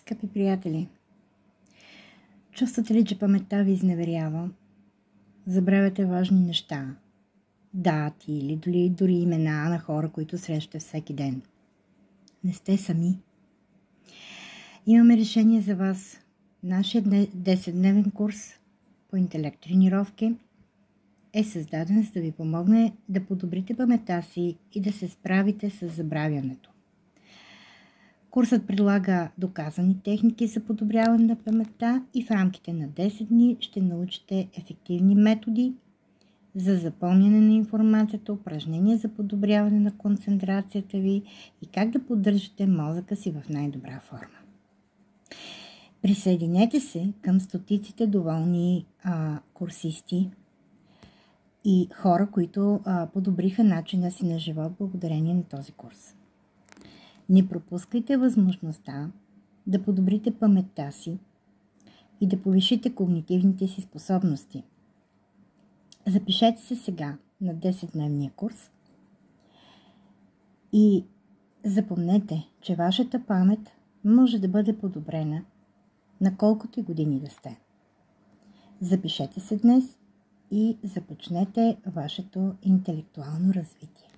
Скъпи приятели, чувствате ли, че паметта ви изневерява? Забравяте важни неща, дати или дори имена на хора, които срещате всеки ден. Не сте сами. Имаме решение за вас. Нашия 10-дневен курс по интелект тренировки е създаден за да ви помогне да подобрите паметта си и да се справите с забравянето. Курсът предлага доказани техники за подобряване на паметта и в рамките на 10 дни ще научите ефективни методи за запомняне на информацията, упражнения за подобряване на концентрацията ви и как да поддържате мозъка си в най-добра форма. Присъединете се към стотиците доволни курсисти и хора, които подобриха начина си на живот благодарение на този курс. Не пропускайте възможността да подобрите паметта си и да повишите когнитивните си способности. Запишете се сега на 10-дневния курс и запомнете, че вашата памет може да бъде подобрена на колкото и години да сте. Запишете се днес и започнете вашето интелектуално развитие.